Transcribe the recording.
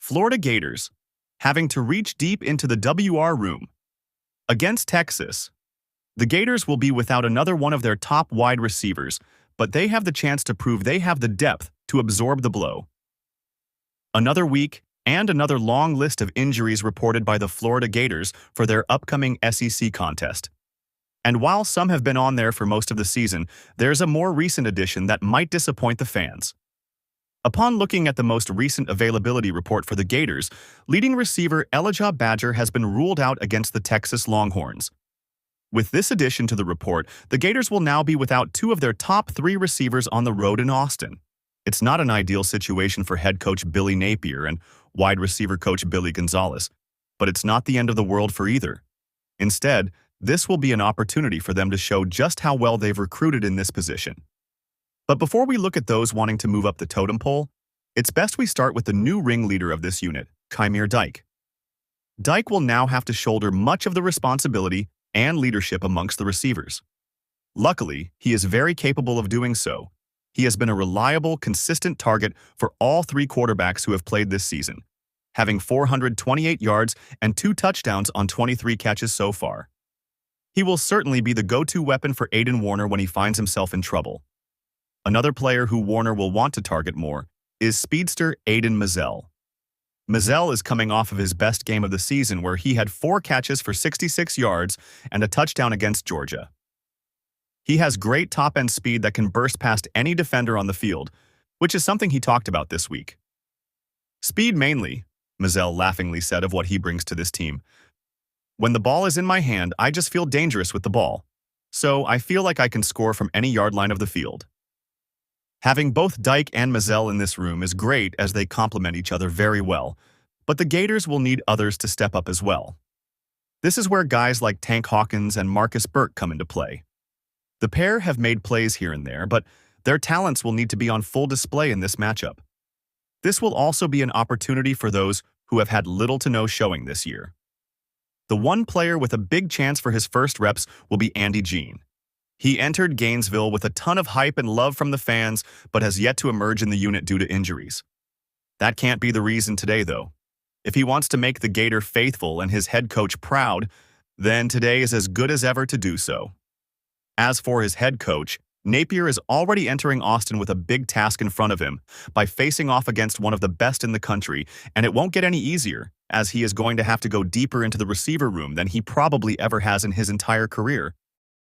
Florida Gators, having to reach deep into the WR room. Against Texas, the Gators will be without another one of their top wide receivers, but they have the chance to prove they have the depth to absorb the blow. Another week and another long list of injuries reported by the Florida Gators for their upcoming SEC contest. And while some have been on there for most of the season, there's a more recent addition that might disappoint the fans. Upon looking at the most recent availability report for the Gators, leading receiver Elijah Badger has been ruled out against the Texas Longhorns. With this addition to the report, the Gators will now be without two of their top three receivers on the road in Austin. It's not an ideal situation for head coach Billy Napier and wide receiver coach Billy Gonzalez, but it's not the end of the world for either. Instead, this will be an opportunity for them to show just how well they've recruited in this position. But before we look at those wanting to move up the totem pole, it's best we start with the new ringleader of this unit, Kymir Dyke. Dyke will now have to shoulder much of the responsibility and leadership amongst the receivers. Luckily, he is very capable of doing so. He has been a reliable, consistent target for all three quarterbacks who have played this season, having 428 yards and 2 touchdowns on 23 catches so far. He will certainly be the go-to weapon for Aiden Warner when he finds himself in trouble. Another player who Warner will want to target more is speedster Aiden Mizell. Mizell is coming off of his best game of the season where he had 4 catches for 66 yards and a touchdown against Georgia. He has great top-end speed that can burst past any defender on the field, which is something he talked about this week. Speed mainly, Mizell laughingly said of what he brings to this team. When the ball is in my hand, I just feel dangerous with the ball, so I feel like I can score from any yard line of the field. Having both Dyke and Mizell in this room is great as they complement each other very well, but the Gators will need others to step up as well. This is where guys like Tank Hawkins and Marcus Burke come into play. The pair have made plays here and there, but their talents will need to be on full display in this matchup. This will also be an opportunity for those who have had little to no showing this year. The one player with a big chance for his first reps will be Andy Jean. He entered Gainesville with a ton of hype and love from the fans, but has yet to emerge in the unit due to injuries. That can't be the reason today, though. If he wants to make the Gator faithful and his head coach proud, then today is as good as ever to do so. As for his head coach, Napier is already entering Austin with a big task in front of him by facing off against one of the best in the country, and it won't get any easier, as he is going to have to go deeper into the receiver room than he probably ever has in his entire career.